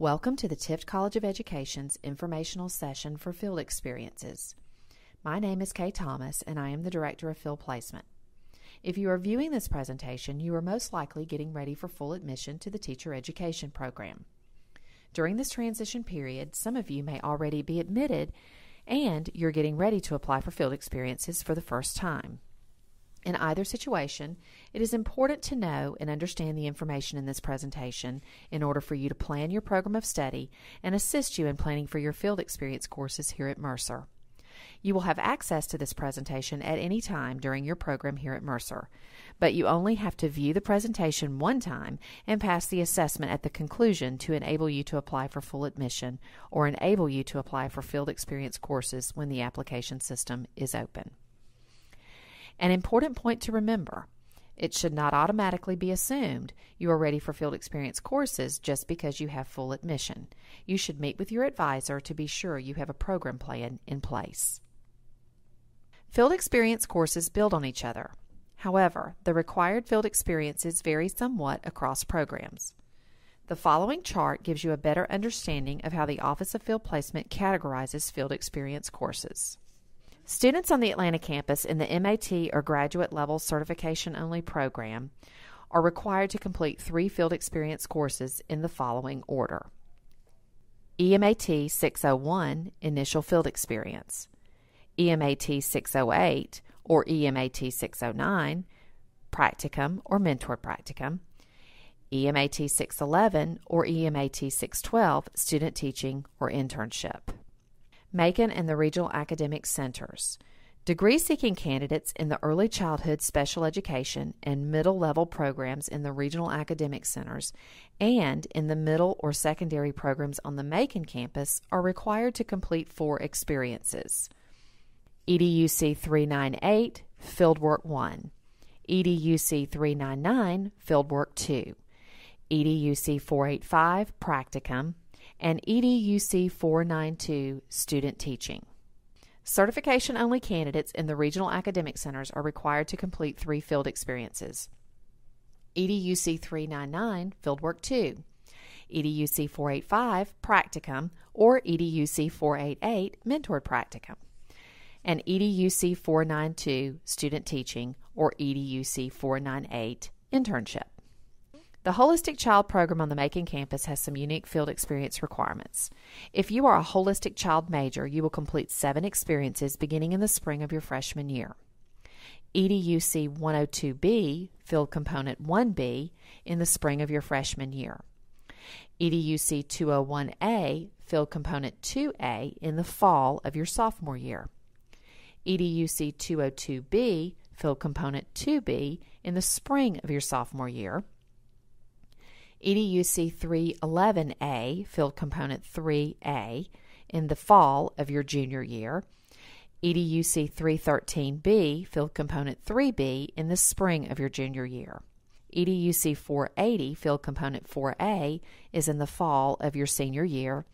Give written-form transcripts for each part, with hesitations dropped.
Welcome to the Tift College of Education's informational session for Field Experiences. My name is Kay Thomas, and I am the Director of Field Placement. If you are viewing this presentation, you are most likely getting ready for full admission to the Teacher Education program. During this transition period, some of you may already be admitted, and you're getting ready to apply for Field Experiences for the first time. In either situation, it is important to know and understand the information in this presentation in order for you to plan your program of study and assist you in planning for your field experience courses here at Mercer. You will have access to this presentation at any time during your program here at Mercer, but you only have to view the presentation one time and pass the assessment at the conclusion to enable you to apply for full admission or enable you to apply for field experience courses when the application system is open. An important point to remember: it should not automatically be assumed you are ready for field experience courses just because you have full admission. You should meet with your advisor to be sure you have a program plan in place. Field experience courses build on each other. However, the required field experiences vary somewhat across programs. The following chart gives you a better understanding of how the Office of Field Placement categorizes field experience courses. Students on the Atlanta campus in the MAT or graduate level certification-only program are required to complete 3 field experience courses in the following order: EMAT 601, Initial Field Experience; EMAT 608 or EMAT 609, Practicum or Mentored Practicum; EMAT 611 or EMAT 612, Student Teaching or Internship. Macon and the Regional Academic Centers. Degree-seeking candidates in the early childhood special education and middle-level programs in the Regional Academic Centers and in the middle or secondary programs on the Macon campus are required to complete 4 experiences: EDUC 398, Fieldwork 1, EDUC 399, Fieldwork 2, EDUC 485, Practicum, and EDUC 492, Student Teaching. Certification-only candidates in the Regional Academic Centers are required to complete 3 field experiences: EDUC 399, Fieldwork 2, EDUC 485, Practicum, or EDUC 488, Mentored Practicum, and EDUC 492, Student Teaching, or EDUC 498, Internship. The Holistic Child program on the Macon campus has some unique field experience requirements. If you are a Holistic Child major, you will complete 7 experiences beginning in the spring of your freshman year: EDUC 102B, Field Component 1B, in the spring of your freshman year; EDUC 201A, Field Component 2A, in the fall of your sophomore year; EDUC 202B, Field Component 2B, in the spring of your sophomore year; EDUC 311A, Field Component 3A, in the fall of your junior year; EDUC 313B, Field Component 3B, in the spring of your junior year; EDUC 480, Field Component 4A, is in the fall of your senior year;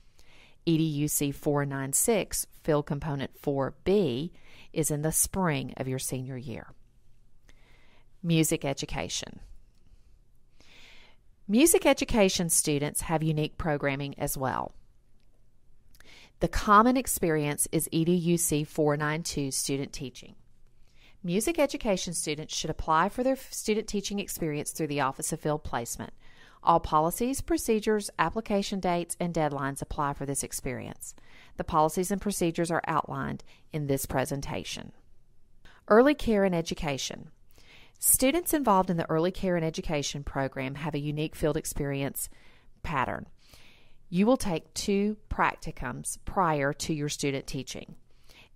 EDUC 496, Field Component 4B, is in the spring of your senior year. Music education. Music education students have unique programming as well. The common experience is EDUC 492, Student Teaching. Music education students should apply for their student teaching experience through the Office of Field Placement. All policies, procedures, application dates, and deadlines apply for this experience. The policies and procedures are outlined in this presentation. Early care and education. Students involved in the Early Care and Education program have a unique field experience pattern. You will take 2 practicums prior to your student teaching.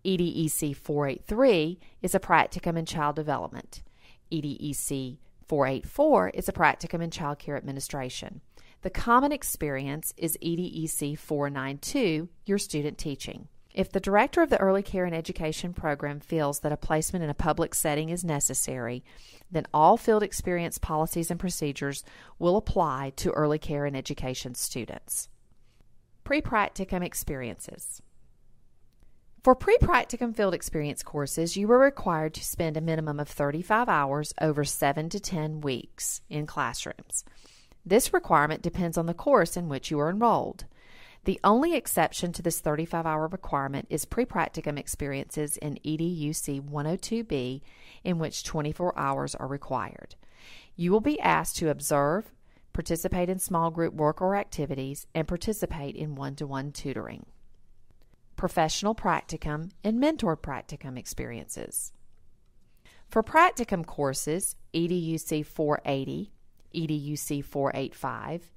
EDEC 483 is a practicum in child development. EDEC 484 is a practicum in child care administration. The common experience is EDEC 492, your student teaching. If the director of the Early Care and Education program feels that a placement in a public setting is necessary, then all field experience policies and procedures will apply to Early Care and Education students. Pre-practicum experiences. For pre-practicum field experience courses, you are required to spend a minimum of 35 hours over 7 to 10 weeks in classrooms. This requirement depends on the course in which you are enrolled. The only exception to this 35-hour requirement is Practicum Experiences in EDUC 102B, in which 24 hours are required. You will be asked to observe, participate in small group work or activities, and participate in one-to-one tutoring. Professional Practicum and Mentored Practicum Experiences. For Practicum courses, EDUC 480, EDUC 485,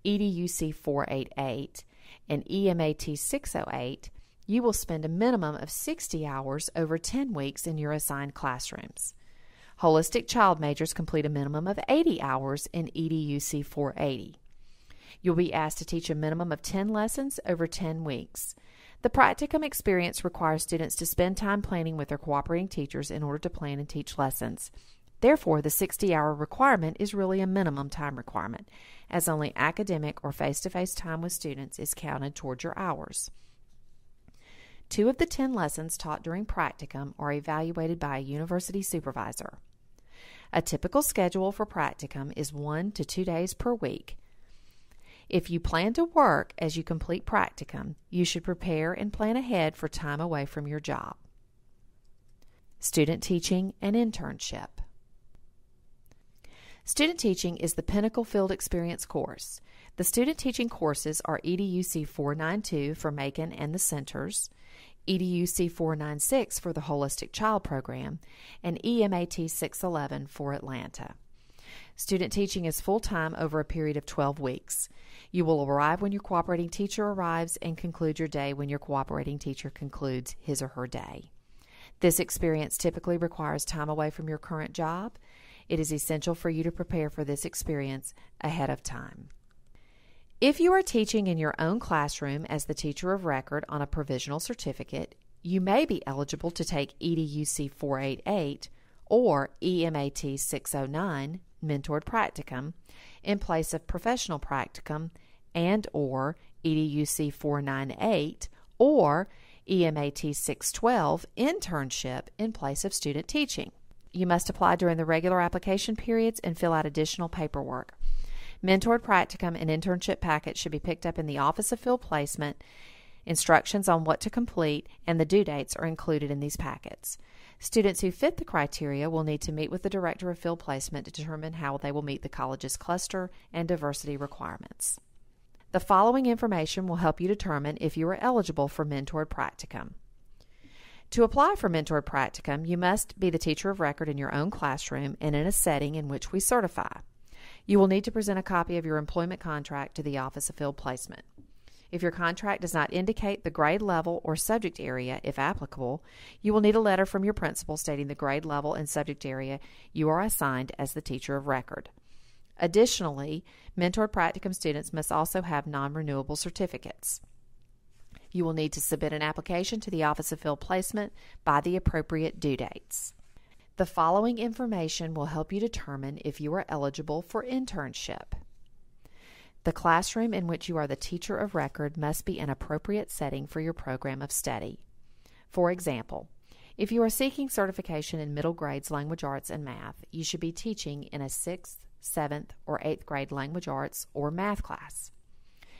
EDUC 488, and EMAT 608, you will spend a minimum of 60 hours over 10 weeks in your assigned classrooms. Holistic child majors complete a minimum of 80 hours in EDUC 480. You'll be asked to teach a minimum of 10 lessons over 10 weeks. The Practicum experience requires students to spend time planning with their cooperating teachers in order to plan and teach lessons. Therefore, the 60-hour requirement is really a minimum time requirement, as only academic or face-to-face time with students is counted toward your hours. 2 of the 10 lessons taught during Practicum are evaluated by a university supervisor. A typical schedule for Practicum is 1 to 2 days per week. If you plan to work as you complete Practicum, you should prepare and plan ahead for time away from your job. Student Teaching and Internship. Student Teaching is the pinnacle field experience course. The student teaching courses are EDUC 492 for Macon and the Centers, EDUC 496 for the Holistic Child Program, and EMAT 611 for Atlanta. Student teaching is full-time over a period of 12 weeks. You will arrive when your cooperating teacher arrives and conclude your day when your cooperating teacher concludes his or her day. This experience typically requires time away from your current job. It is essential for you to prepare for this experience ahead of time. If you are teaching in your own classroom as the teacher of record on a provisional certificate, you may be eligible to take EDUC 488 or EMAT 609, Mentored Practicum, in place of Professional Practicum and or EDUC 498 or EMAT 612, Internship, in place of Student Teaching. You must apply during the regular application periods and fill out additional paperwork. Mentored Practicum and Internship packets should be picked up in the Office of Field Placement. Instructions on what to complete and the due dates are included in these packets. Students who fit the criteria will need to meet with the Director of Field Placement to determine how they will meet the college's cluster and diversity requirements. The following information will help you determine if you are eligible for Mentored Practicum. To apply for Mentored Practicum, you must be the teacher of record in your own classroom and in a setting in which we certify. You will need to present a copy of your employment contract to the Office of Field Placement. If your contract does not indicate the grade level or subject area, if applicable, you will need a letter from your principal stating the grade level and subject area you are assigned as the teacher of record. Additionally, Mentored Practicum students must also have non-renewable certificates. You will need to submit an application to the Office of Field Placement by the appropriate due dates. The following information will help you determine if you are eligible for internship. The classroom in which you are the teacher of record must be an appropriate setting for your program of study. For example, if you are seeking certification in middle grades language arts and math, you should be teaching in a 6th, 7th, or 8th grade language arts or math class.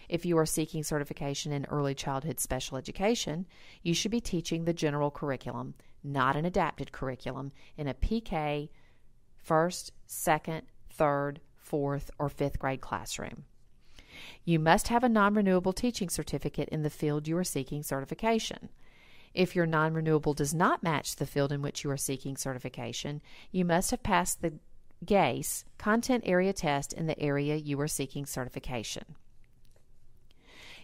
If you are seeking certification in early childhood special education, you should be teaching the general curriculum, not an adapted curriculum, in a PK, 1st, 2nd, 3rd, 4th, or 5th grade classroom. You must have a non-renewable teaching certificate in the field you are seeking certification. If your non-renewable does not match the field in which you are seeking certification, you must have passed the GACE, Content Area Test, in the area you are seeking certification.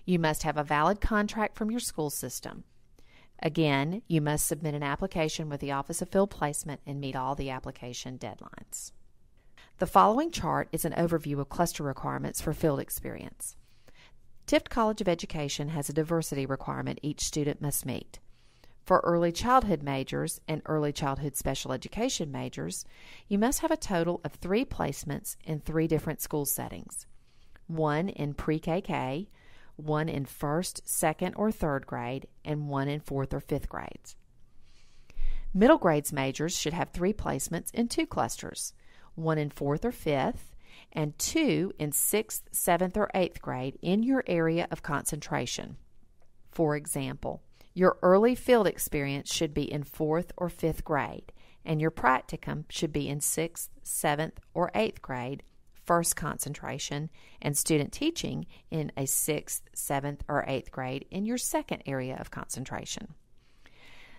You must have a valid contract from your school system. Again, you must submit an application with the Office of Field Placement and meet all the application deadlines. The following chart is an overview of cluster requirements for field experience. Tift College of Education has a diversity requirement each student must meet. For early childhood majors and early childhood special education majors, you must have a total of 3 placements in 3 different school settings. 1 in pre-KK, 1 in 1st, 2nd, or 3rd grade, and 1 in 4th or 5th grades. Middle grades majors should have 3 placements in 2 clusters, 1 in 4th or 5th, and 2 in 6th, 7th, or 8th grade in your area of concentration. For example, your early field experience should be in 4th or 5th grade, and your practicum should be in 6th, 7th, or 8th grade, first concentration, and student teaching in a 6th, 7th, or 8th grade in your second area of concentration.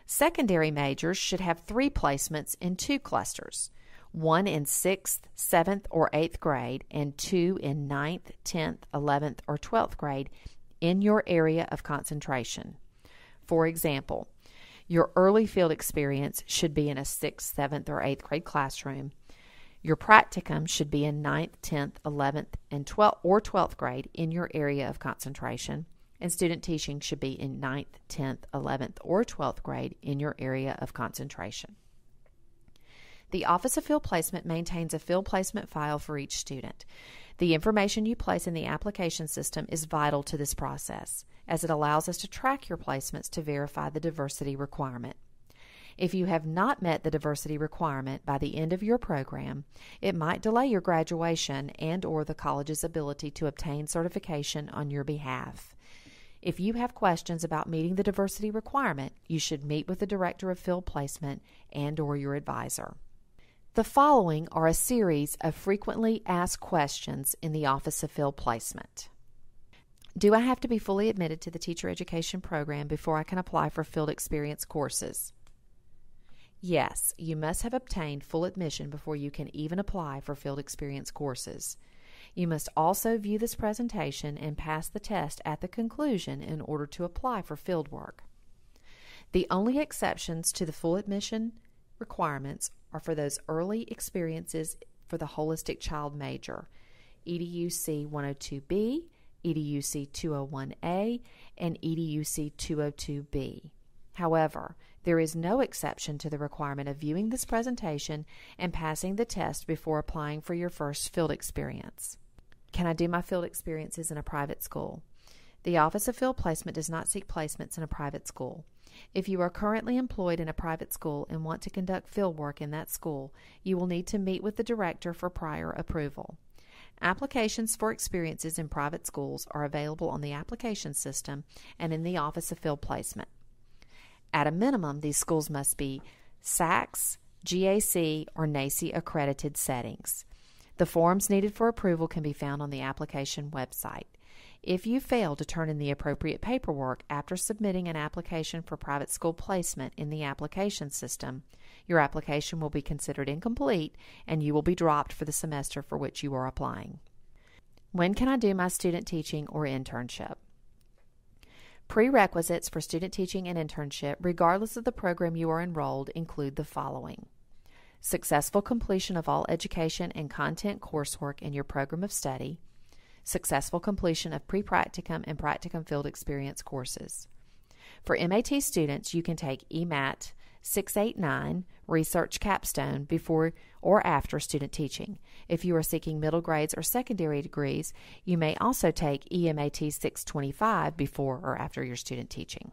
Secondary majors should have 3 placements in 2 clusters, 1 in 6th, 7th, or 8th grade, and 2 in 9th, 10th, 11th, or 12th grade in your area of concentration. For example, your early field experience should be in a 6th, 7th, or 8th grade classroom. Your practicum should be in 9th, 10th, 11th, and 12th grade in your area of concentration, and student teaching should be in 9th, 10th, 11th, or 12th grade in your area of concentration. The Office of Field Placement maintains a field placement file for each student. The information you place in the application system is vital to this process, as it allows us to track your placements to verify the diversity requirement. If you have not met the diversity requirement by the end of your program, it might delay your graduation and/or the college's ability to obtain certification on your behalf. If you have questions about meeting the diversity requirement, you should meet with the Director of Field Placement and/or your advisor. The following are a series of frequently asked questions in the Office of Field Placement. Do I have to be fully admitted to the teacher education program before I can apply for field experience courses? Yes, you must have obtained full admission before you can even apply for field experience courses. You must also view this presentation and pass the test at the conclusion in order to apply for field work. The only exceptions to the full admission requirements are for those early experiences for the Holistic Child Major, EDUC 102B, EDUC 201A, and EDUC 202B. However, there is no exception to the requirement of viewing this presentation and passing the test before applying for your first field experience. Can I do my field experiences in a private school? The Office of Field Placement does not seek placements in a private school. If you are currently employed in a private school and want to conduct field work in that school, you will need to meet with the director for prior approval. Applications for experiences in private schools are available on the application system and in the Office of Field Placement. At a minimum, these schools must be SACS, GAC, or NACE accredited settings. The forms needed for approval can be found on the application website. If you fail to turn in the appropriate paperwork after submitting an application for private school placement in the application system, your application will be considered incomplete and you will be dropped for the semester for which you are applying. When can I do my student teaching or internship? Prerequisites for student teaching and internship, regardless of the program you are enrolled, include the following: successful completion of all education and content coursework in your program of study, successful completion of pre-practicum and practicum field experience courses. For MAT students, you can take EMAT 689 Research Capstone before or after student teaching. If you are seeking middle grades or secondary degrees, you may also take EMAT 625 before or after your student teaching.